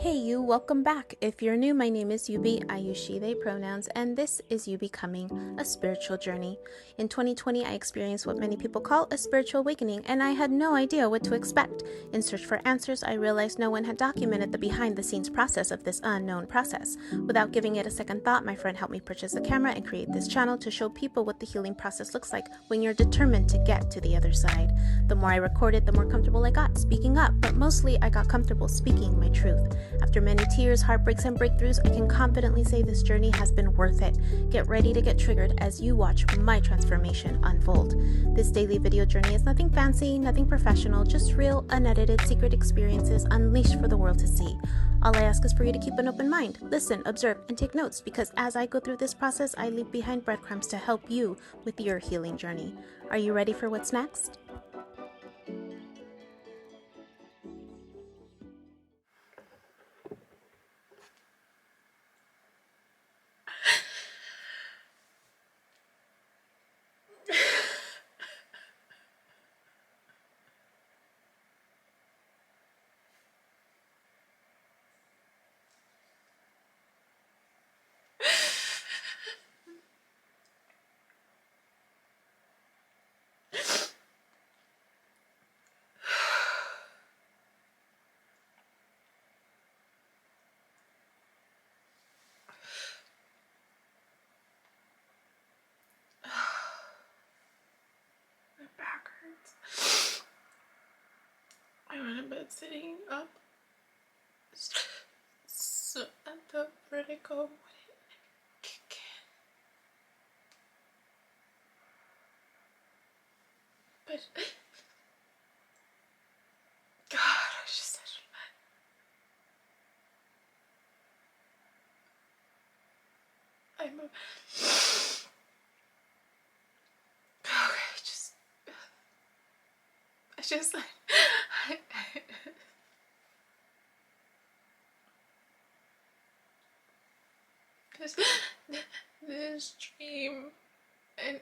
Hey you, welcome back. If you're new, my name is Yubi. I use she, they pronouns, and this is You Becoming a Spiritual Journey. In 2020, I experienced what many people call a spiritual awakening, and I had no idea what to expect. In search for answers, I realized no one had documented the behind-the-scenes process of this unknown process. Without giving it a second thought, my friend helped me purchase a camera and create this channel to show people what the healing process looks like when you're determined to get to the other side. The more I recorded, the more comfortable I got speaking up, but mostly I got comfortable speaking my truth. After many tears, heartbreaks, and breakthroughs, I can confidently say this journey has been worth it. Get ready to get triggered as you watch my transformation unfold. This daily video journey is nothing fancy, nothing professional, just real, unedited, secret experiences unleashed for the world to see. All I ask is for you to keep an open mind, listen, observe, and take notes, because as I go through this process, I leave behind breadcrumbs to help you with your healing journey. Are you ready for what's next? My back hurts. I went to bed sitting up. So at the vertigo would kick in. But God, I was just such a I'm a okay, I just I, this this dream, and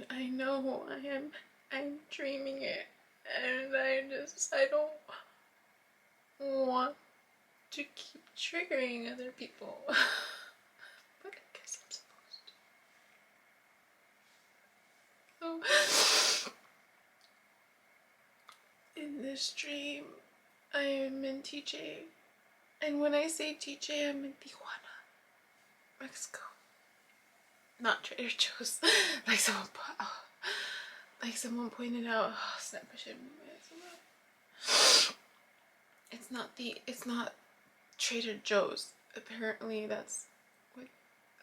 I know I'm dreaming it, and I don't want to keep triggering other people. But I guess I'm supposed to. So in this dream, I am in TJ, and when I say TJ, I'm in Tijuana, Mexico. Not Trader Joe's, like someone pointed out. Oh snap! I should move it. It's not Trader Joe's. Apparently, that's what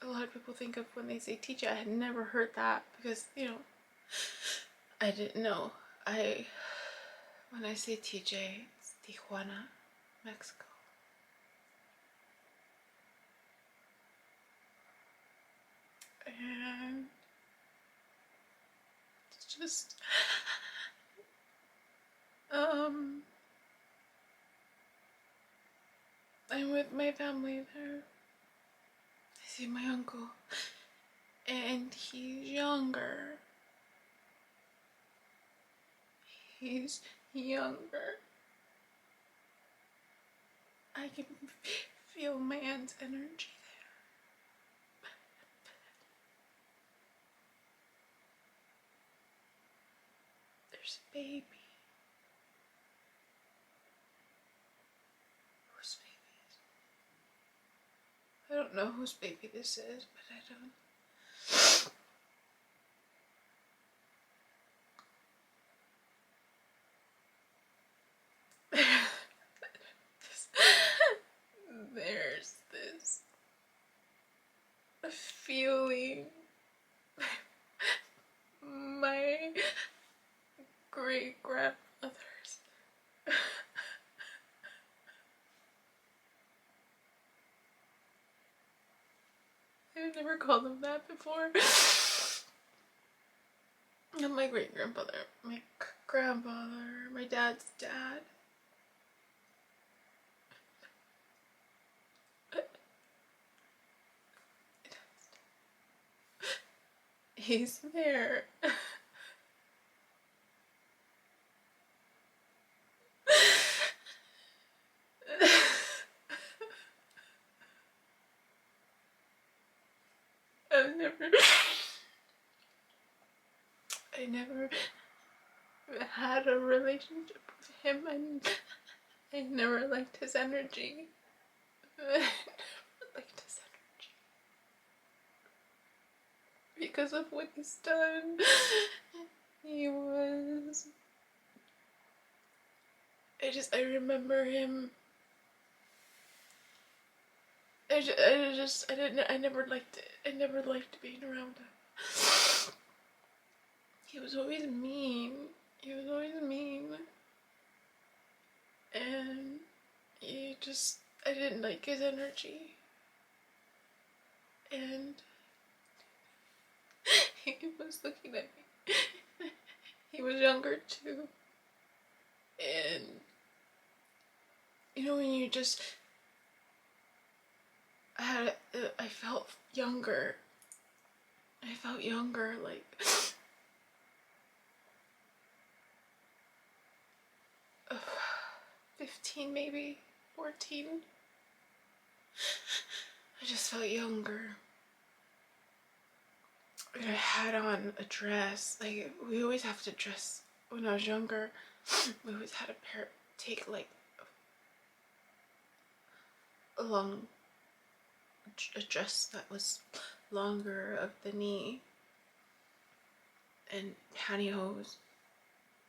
a lot of people think of when they say TJ. I had never heard that because I didn't know. When I say TJ, it's Tijuana, Mexico. And it's just I'm with my family there. I see my uncle, and he's younger. He's younger. I can feel my aunt's energy there. There's a baby. Whose baby is it? I don't know whose baby this is, but I don't. There's this feeling. My great grandmothers. I've never called them that before. And my great grandfather, my grandfather, my dad's dad. He's there. I never had a relationship with him, and I never liked his energy. I never liked his energy because of what he's done. I remember him. I never liked it. I never liked being around him. He was always mean. And I didn't like his energy. And he was looking at me. He was younger too. And, when you just I felt younger. Like 15, maybe 14. I just felt younger. And I had on a dress. Like, we always have to dress. When I was younger, we always had to take like a dress that was longer of the knee, and pantyhose,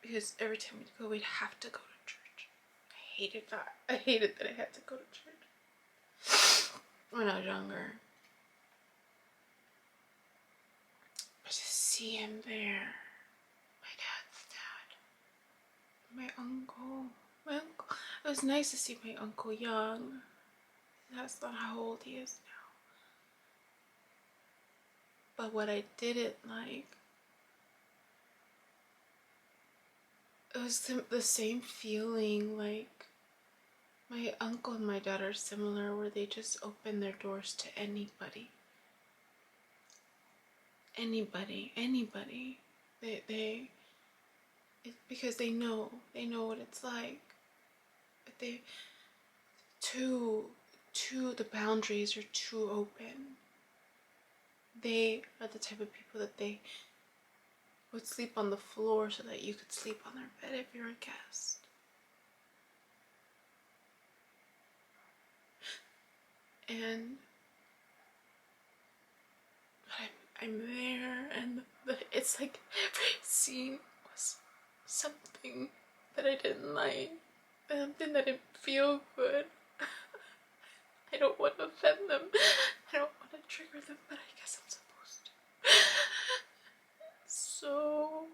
because every time we'd go, we'd have to go to church. I hated that. I hated that I had to go to church when I was younger. But to see him there, my dad's dad, my uncle. It was nice to see my uncle young. That's not how old he is now. But what I didn't like, it was the same feeling. Like, my uncle and my dad are similar, where they just open their doors to anybody. Because they know what it's like. But the boundaries are too open. They are the type of people that they would sleep on the floor so that you could sleep on their bed if you're a guest. And I'm there, and it's like every scene was something that I didn't like, something that didn't feel good. I don't want to offend them. I don't want to trigger them, but I guess I'm supposed to. So,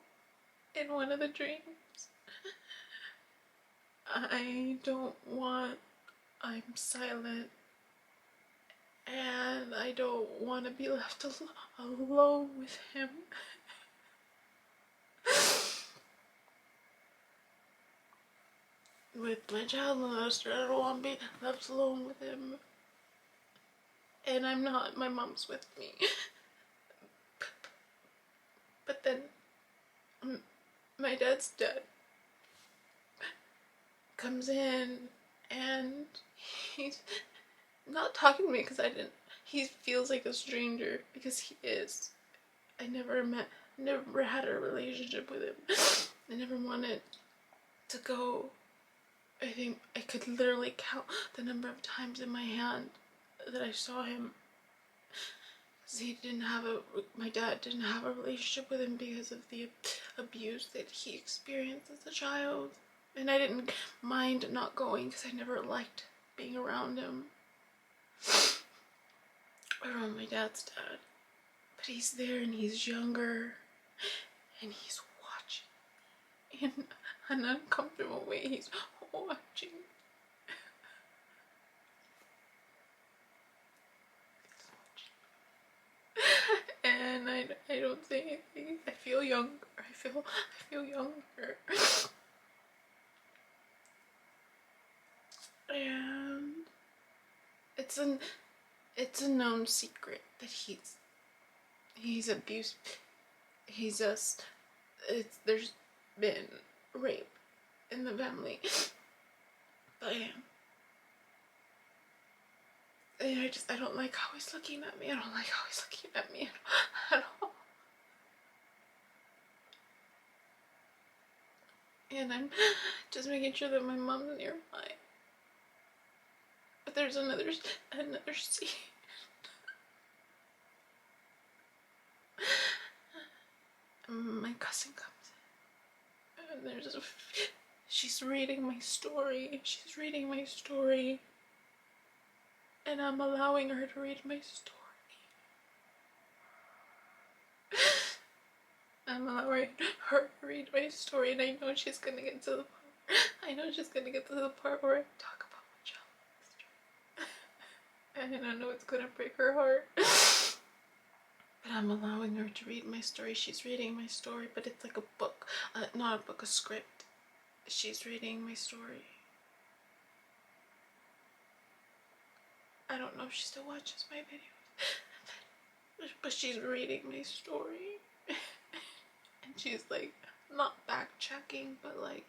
in one of the dreams, I'm silent, and I don't want to be left alone with him. With my child molester, I don't want to be left alone with him. And I'm not, my mom's with me. But then, my dad's dad comes in, and he's not talking to me because he feels like a stranger, because he is. I never had a relationship with him. I never wanted to go. I think I could literally count the number of times in my hand that I saw him. My dad didn't have a relationship with him because of the abuse that he experienced as a child. And I didn't mind not going because I never liked being around him. Around my dad's dad. But he's there, and he's younger, and he's watching. In an uncomfortable way, he's watching. And I don't say anything. I feel younger. I feel younger. And it's a known secret that he's abused. There's been rape in the family by him. I don't like how he's looking at me. I don't like how he's looking at me at all. And I'm just making sure that my mom's nearby. But there's another scene. My cousin comes in, and she's reading my story. She's reading my story, and I'm allowing her to read my story. I'm allowing her to read my story, and I know she's gonna get to the part. I know she's gonna get to the part where I talk about my childhood, and I know it's gonna break her heart. But I'm allowing her to read my story. She's reading my story, but it's like a book, not a book, a script. She's reading my story. I don't know if she still watches my videos, but she's reading my story. And she's like, not backchecking, but like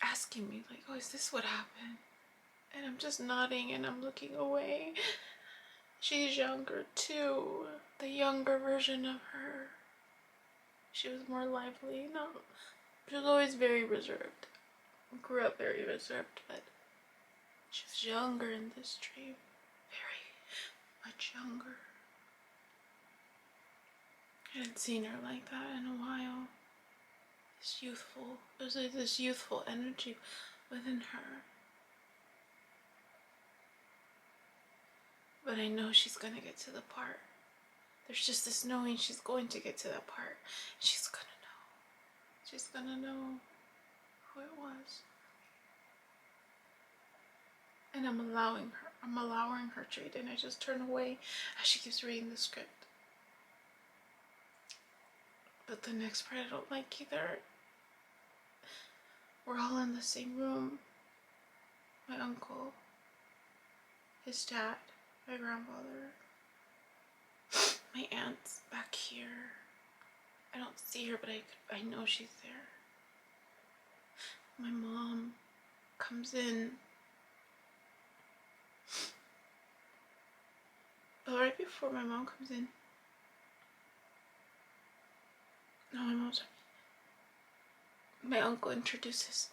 asking me, like, oh, is this what happened? And I'm just nodding and I'm looking away. She's younger too, the younger version of her. She was more lively. No, she was always very reserved. Grew up very reserved, but she was younger in this dream. Very much younger. I hadn't seen her like that in a while. There's like this youthful energy within her. But I know she's gonna get to the part. There's just this knowing she's going to get to that part. She's gonna know. She's gonna know who it was. And I'm allowing her to read, and I just turn away as she keeps reading the script. But the next part I don't like either. We're all in the same room. My uncle, his dad, my grandfather, my aunt's back here. I don't see her, but I know she's there. My mom comes in. But right before my mom comes in, no, my uncle introduces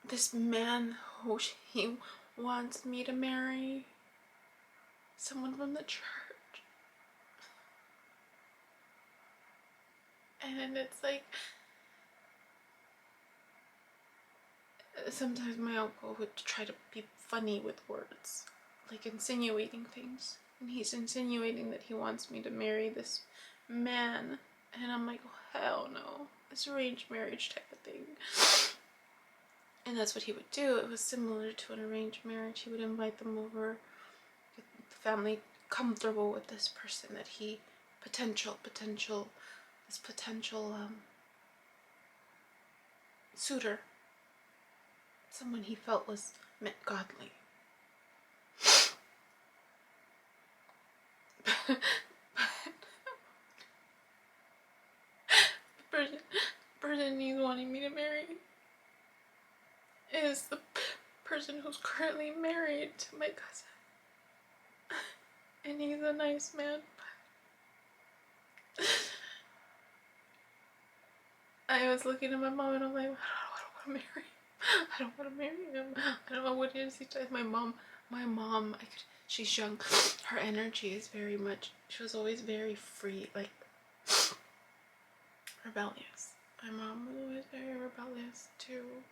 this man who he wants me to marry, someone from the church. And it's like, sometimes my uncle would try to be funny with words, like insinuating things. And he's insinuating that he wants me to marry this man. And I'm like, oh, hell no. It's arranged marriage type of thing. And that's what he would do. It was similar to an arranged marriage. He would invite them over, get the family comfortable with this person that he, potential suitor. Someone he felt was meant godly. The person he's wanting me to marry is the person who's currently married to my cousin. And he's a nice man. I was looking at my mom and I'm like, I don't want to marry him. I don't want to marry him. I don't know what it is he does. My mom, she's young. Her energy is very much, she was always very free, like rebellious. My mom was always very rebellious too.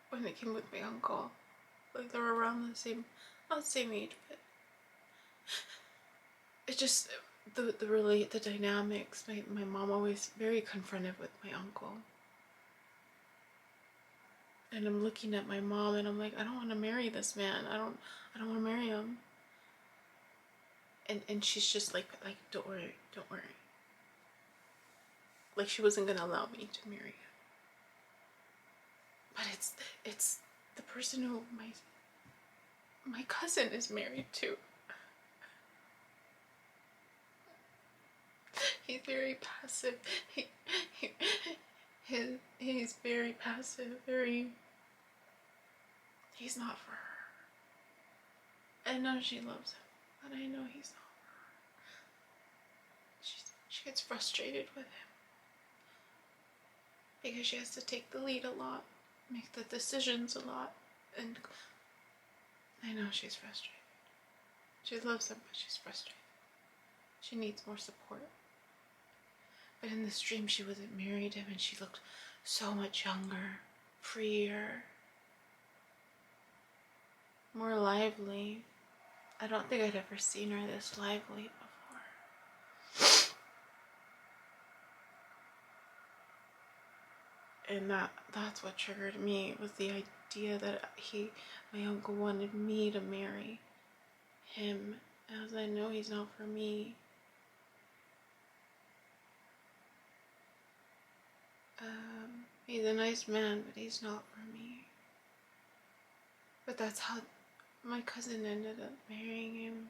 When they came with my uncle, like they were around the same, not the same age, but it just the dynamics. My mom always very confronted with my uncle. And I'm looking at my mom and I'm like, I don't want to marry this man. I don't want to marry him. And she's just like don't worry. Like she wasn't gonna allow me to marry him. But it's the person who my cousin is married to. He's very passive. He's very passive, very he's not for her. I know she loves him, but I know he's not for her. She gets frustrated with him because she has to take the lead a lot, make the decisions a lot, and I know she's frustrated. She loves him, but she's frustrated. She needs more support. But in this dream, she wasn't married to him, and she looked so much younger, freer, more lively. I don't think I'd ever seen her this lively before. And that's what triggered me, was the idea that my uncle wanted me to marry him. As I know he's not for me. He's a nice man, but he's not for me. But that's how my cousin ended up marrying him.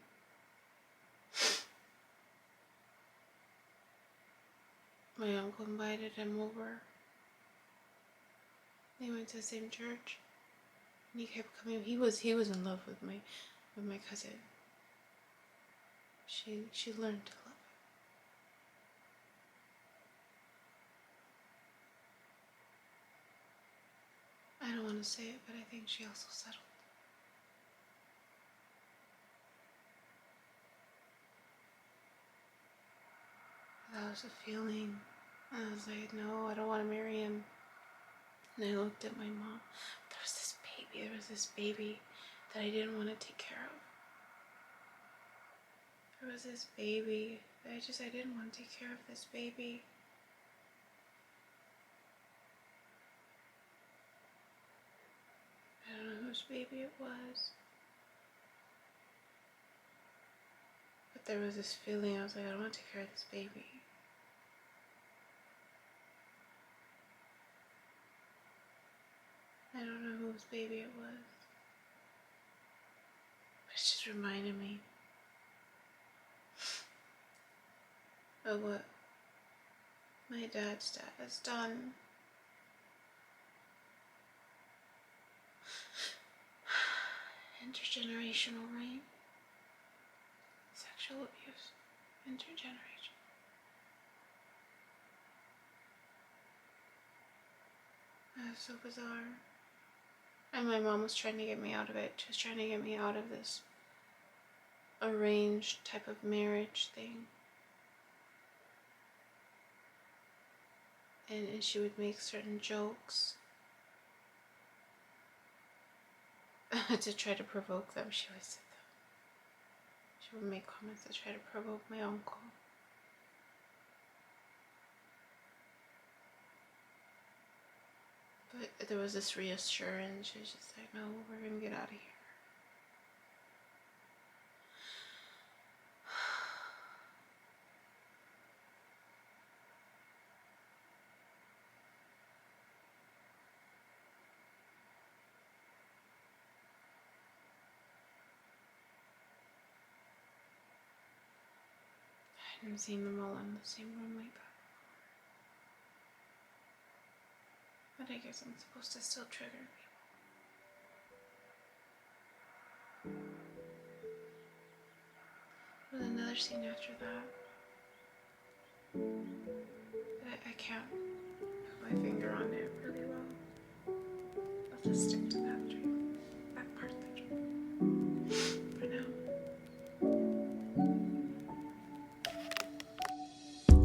My uncle invited him over. They went to the same church. And he kept coming. He was in love with my cousin. She learned to love him. I don't want to say it, but I think she also settled. That was a feeling. I was like, no, I don't want to marry him. And I looked at my mom. There was this baby that I didn't want to take care of. There was this baby that I didn't want to take care of this baby. I don't know whose baby it was. But there was this feeling, I was like, I don't want to take care of this baby. I don't know whose baby it was. But it just reminded me of what my dad's dad has done. Intergenerational rape, sexual abuse, intergenerational. That's so bizarre. And my mom was trying to get me out of it. She was trying to get me out of this arranged type of marriage thing. And she would make certain jokes to try to provoke them. She would make comments to try to provoke my uncle. But there was this reassurance. She was just like, no, we're gonna get out of here. I hadn't seen them all in the same room like that. But I guess I'm supposed to still trigger people. There was another scene after that. But I can't put my finger on it really well. I'll just stick to that dream. That part of the dream. For now.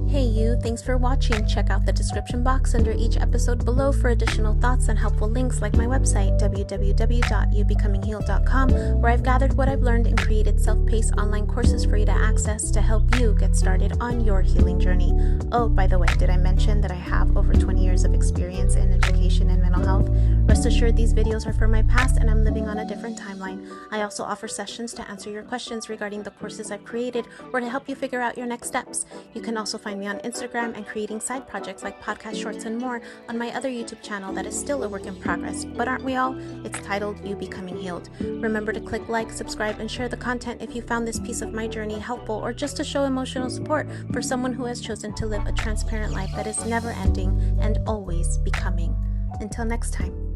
Hey you, thanks for watching. Check out the description box under each episode below for additional thoughts and helpful links like my website, www.ubecominghealed.com, where I've gathered what I've learned and created self-paced online courses for you to access to help you get started on your healing journey. Oh, by the way, did I mention that I have over 20 years of experience in education and mental health? Rest assured these videos are from my past and I'm living on a different timeline. I also offer sessions to answer your questions regarding the courses I've created or to help you figure out your next steps. You can also find me on Instagram and creating side projects like podcast shorts and more on my other YouTube channel that is still a work in progress, but aren't we all? It's titled You Becoming Healed. Remember to click like, subscribe, and share the content if you found this piece of my journey helpful or just to show emotional support for someone who has chosen to live a transparent life that is never ending and always becoming. Until next time.